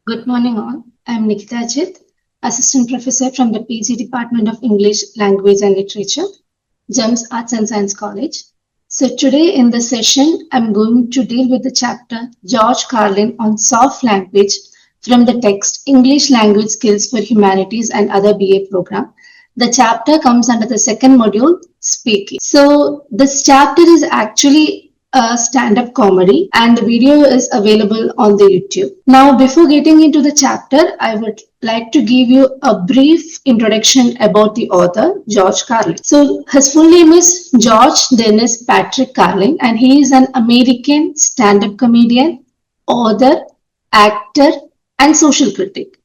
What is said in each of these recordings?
Good morning, all. I'm Nikita Ajit, Assistant Professor from the PG Department of English, Language and Literature, GEMS Arts and Science College. So, today in this session, I'm going to deal with the chapter George Carlin on soft language from the text English Language Skills for Humanities and Other BA program. The chapter comes under the second module, Speaking. So, this chapter is actually a stand-up comedy and the video is available on the YouTube. Now, before getting into the chapter, I would like to give you a brief introduction about the author, George Carlin. So, his full name is George Dennis Patrick Carlin, and he is an American stand-up comedian, author, actor, and social critic.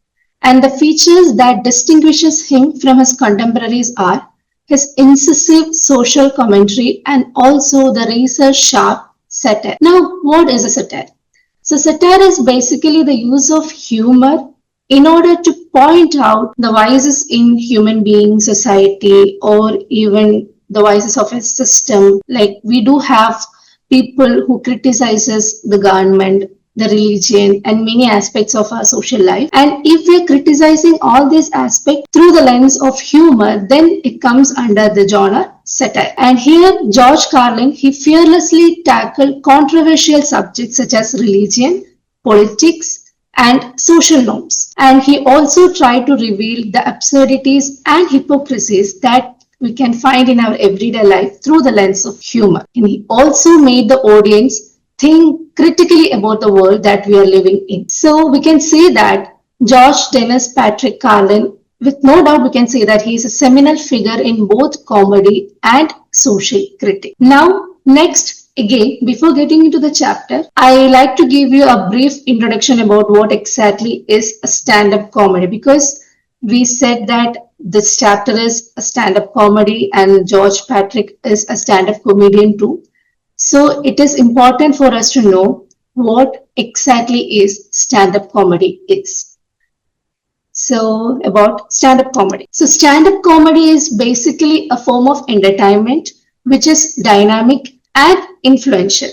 And the features that distinguishes him from his contemporaries are his incisive social commentary and also the razor sharp satire. Now, what is a satire? So, satire is basically the use of humor in order to point out the vices in human beings, society, or even the vices of a system. Like we do have people who criticizes the government, the religion, and many aspects of our social life. And if we're criticizing all these aspects through the lens of humor, then it comes under the genre satire. And here, George Carlin, he fearlessly tackled controversial subjects such as religion, politics, and social norms. And he also tried to reveal the absurdities and hypocrisies that we can find in our everyday life through the lens of humor. And he also made the audience think critically about the world that we are living in. So we can say that George Dennis Patrick Carlin, with no doubt, we can say that he is a seminal figure in both comedy and social critic. Now, next, again, before getting into the chapter, I like to give you a brief introduction about what exactly is a stand-up comedy, because we said that this chapter is a stand-up comedy and George Patrick is a stand-up comedian too. So it is important for us to know what exactly is stand-up comedy is. So about stand-up comedy. So stand-up comedy is basically a form of entertainment which is dynamic and influential.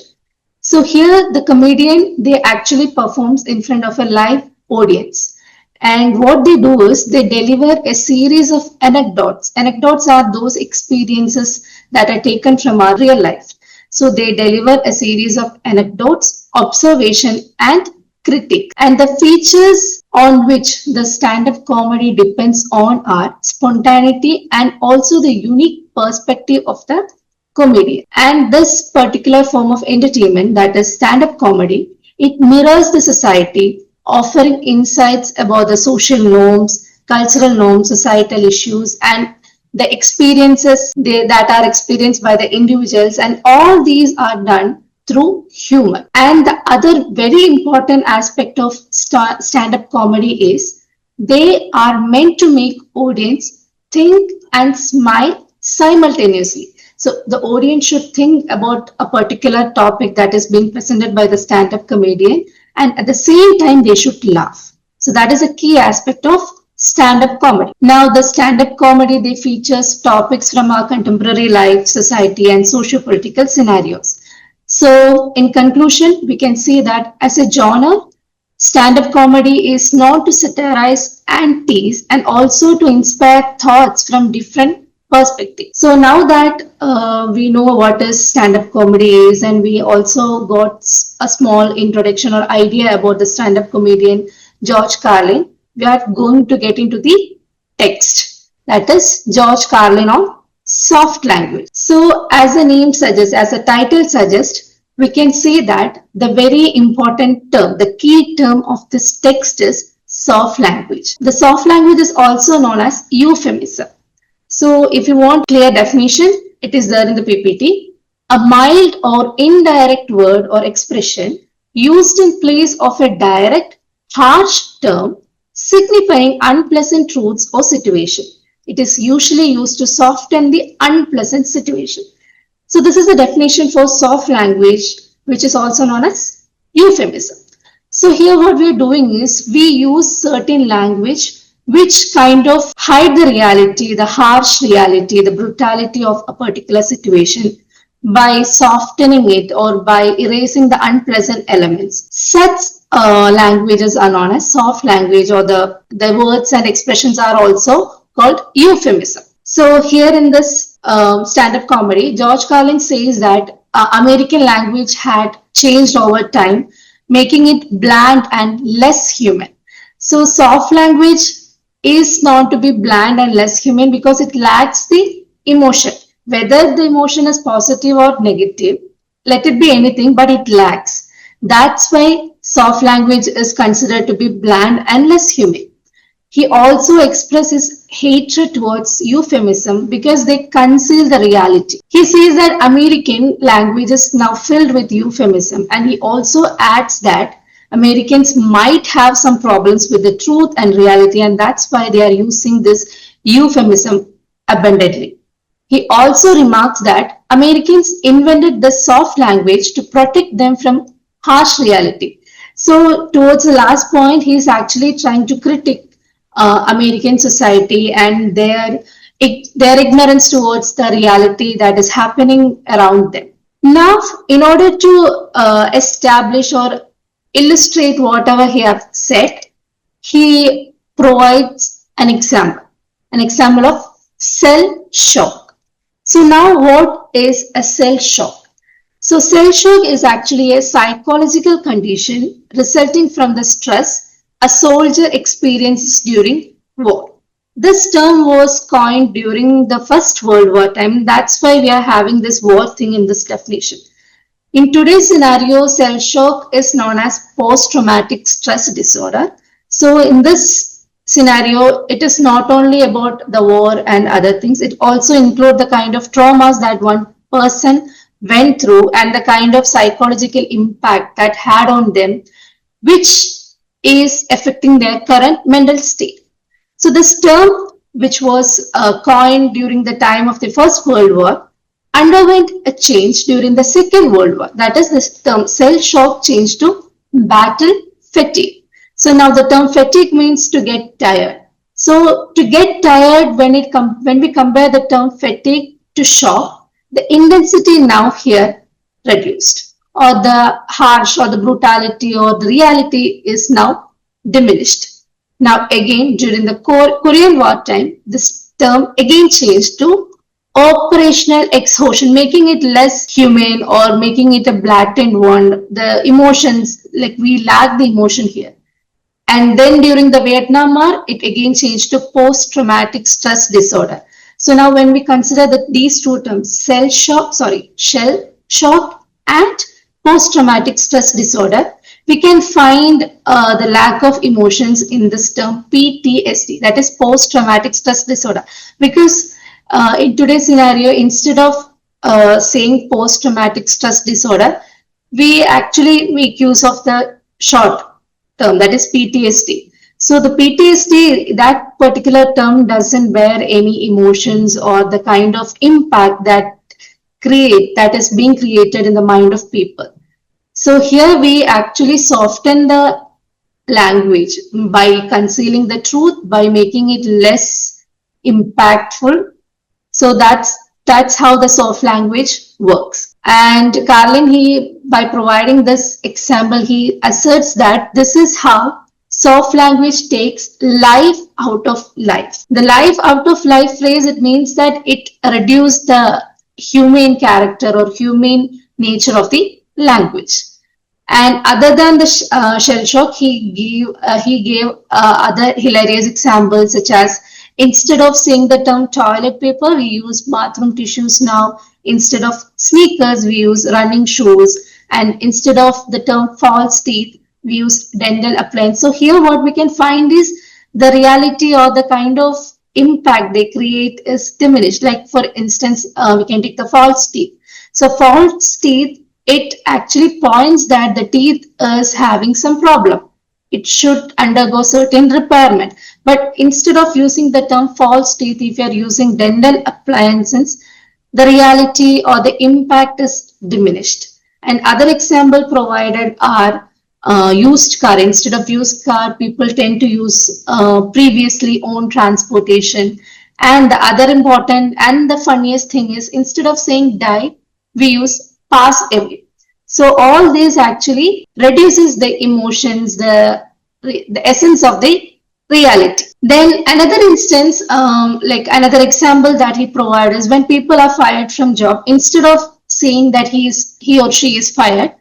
So here the comedian, they actually performs in front of a live audience. And what they do is they deliver a series of anecdotes. Anecdotes are those experiences that are taken from our real life. So they deliver a series of anecdotes, observation, and critique. And the features on which the stand-up comedy depends on are spontaneity and also the unique perspective of the comedian. And this particular form of entertainment, that is stand-up comedy, it mirrors the society, offering insights about the social norms, cultural norms, societal issues, and the experiences that are experienced by the individuals, and all these are done through humor. And the other very important aspect of stand-up comedy is they are meant to make audience think and smile simultaneously. So the audience should think about a particular topic that is being presented by the stand-up comedian, and at the same time they should laugh. So that is a key aspect of stand-up comedy. Now, the stand-up comedy, they features topics from our contemporary life, society, and socio-political scenarios. So, in conclusion, we can say that as a genre, stand-up comedy is known to satirize and tease and also to inspire thoughts from different perspectives. So now that we know what is stand-up comedy is, and we also got a small introduction or idea about the stand-up comedian George Carlin, we are going to get into the text, that is George Carlin on soft language. So as the name suggests, as the title suggests, we can say that the very important term, the key term of this text is soft language. The soft language is also known as euphemism. So if you want clear definition, it is there in the PPT. A mild or indirect word or expression used in place of a direct, harsh term signifying unpleasant truths or situation. It is usually used to soften the unpleasant situation. So this is the definition for soft language, which is also known as euphemism. So here what we are doing is we use certain language which kind of hide the reality, the harsh reality, the brutality of a particular situation by softening it or by erasing the unpleasant elements. Such languages are known as soft language, or the words and expressions are also called euphemism. So here in this stand-up comedy, George Carlin says that American language had changed over time, making it bland and less human. So soft language is known to be bland and less human because it lacks the emotion. Whether the emotion is positive or negative, let it be anything, but it lacks. That's why soft language is considered to be bland and less human. He also expresses hatred towards euphemism because they conceal the reality. He says that American language is now filled with euphemism, and he also adds that Americans might have some problems with the truth and reality, and that's why they are using this euphemism abundantly. He also remarks that Americans invented the soft language to protect them from harsh reality. So, towards the last point, he is actually trying to critique American society and their ignorance towards the reality that is happening around them. Now, in order to establish or illustrate whatever he has said, he provides an example of cell shock. So now what is a cell shock? So cell shock is actually a psychological condition resulting from the stress a soldier experiences during war. This term was coined during the First World War time. That's why we are having this war thing in this definition. In today's scenario, cell shock is known as post-traumatic stress disorder. So in this scenario, it is not only about the war and other things, it also includes the kind of traumas that one person went through and the kind of psychological impact that had on them, which is affecting their current mental state. So this term, which was coined during the time of the First World War, underwent a change during the Second World War. That is, this term cell shock changed to battle fatigue. So now the term fatigue means to get tired. So to get tired, when we compare the term fatigue to shock, the intensity now here reduced, or the harsh or the brutality or the reality is now diminished. Now again, during the Korean War time, this term again changed to operational exhaustion, making it less humane or making it a blatant one. The emotions, like we lack the emotion here. And then during the Vietnam War, it again changed to post-traumatic stress disorder. So now when we consider that these two terms, shell shock and post-traumatic stress disorder, we can find the lack of emotions in this term PTSD, that is post-traumatic stress disorder. Because in today's scenario, instead of saying post-traumatic stress disorder, we actually make use of the short term, that is PTSD. So the PTSD, that particular term doesn't bear any emotions or the kind of impact that is being created in the mind of people. So here we actually soften the language by concealing the truth, by making it less impactful. So that's how the soft language works. And Carlin, by providing this example, he asserts that this is how soft language takes life out of life. The life out of life phrase, it means that it reduces the humane character or humane nature of the language. And other than the shell shock, he gave other hilarious examples, such as instead of saying the term toilet paper, we use bathroom tissues now. Instead of sneakers, we use running shoes. And instead of the term false teeth, we use dental appliance. So here what we can find is the reality or the kind of impact they create is diminished. Like for instance, we can take the false teeth. So false teeth, it actually points that the teeth is having some problem. It should undergo certain repairment. But instead of using the term false teeth, if you are using dental appliances, the reality or the impact is diminished. And other example provided are used car. Instead of used car, people tend to use previously owned transportation. And the other important and the funniest thing is, instead of saying die, we use pass away. So all this actually reduces the emotions, the essence of the reality. Then another instance, like another example that he provides is when people are fired from job, instead of saying that he or she is fired,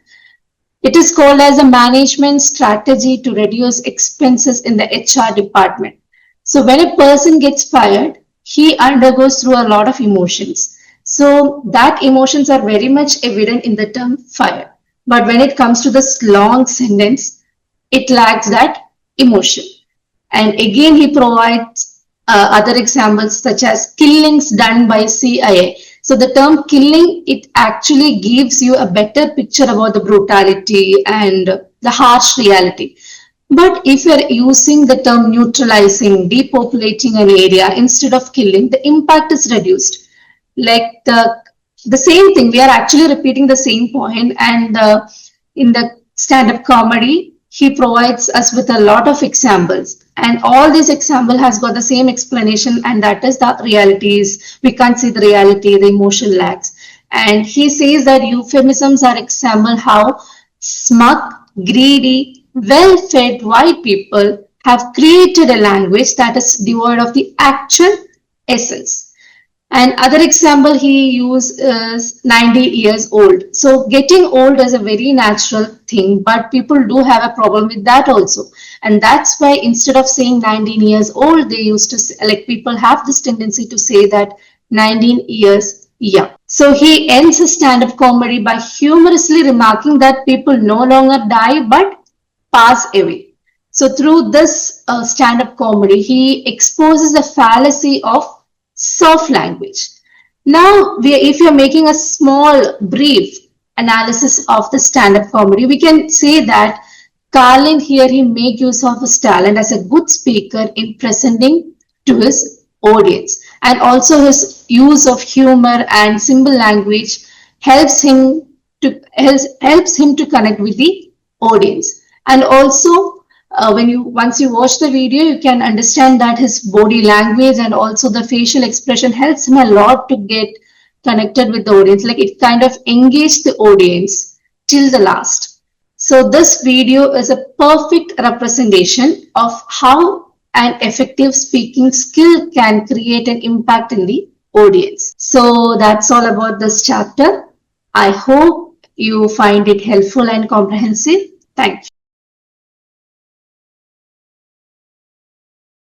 it is called as a management strategy to reduce expenses in the HR department. So when a person gets fired, he undergoes through a lot of emotions. So that emotions are very much evident in the term fire. But when it comes to this long sentence, it lacks that emotion. And again, he provides other examples such as killings done by CIA. So the term killing, it actually gives you a better picture about the brutality and the harsh reality. But if you're using the term neutralizing, depopulating an area instead of killing, the impact is reduced. Like the same thing, we are actually repeating the same point, and in the stand-up comedy, he provides us with a lot of examples, and all these example has got the same explanation, and that is the reality is we can't see the reality, the emotion lacks. And he says that euphemisms are example how smug, greedy, well-fed white people have created a language that is devoid of the actual essence. And other example he used is 90 years old. So getting old is a very natural thing, but people do have a problem with that also. And that's why instead of saying 19 years old, they used to say, like people have this tendency to say that 19 years young. So he ends his stand-up comedy by humorously remarking that people no longer die but pass away. So through this stand-up comedy, he exposes the fallacy of soft language. Now, if you're making a small, brief analysis of the stand-up comedy, we can say that Carlin here he make use of his talent as a good speaker in presenting to his audience, and also his use of humor and simple language helps him to connect with the audience. And also when you once you watch the video, you can understand that his body language and also the facial expression helps him a lot to get connected with the audience, like it kind of engaged the audience till the last. So this video is a perfect representation of how an effective speaking skill can create an impact in the audience. So that's all about this chapter. I hope you find it helpful and comprehensive. Thank you.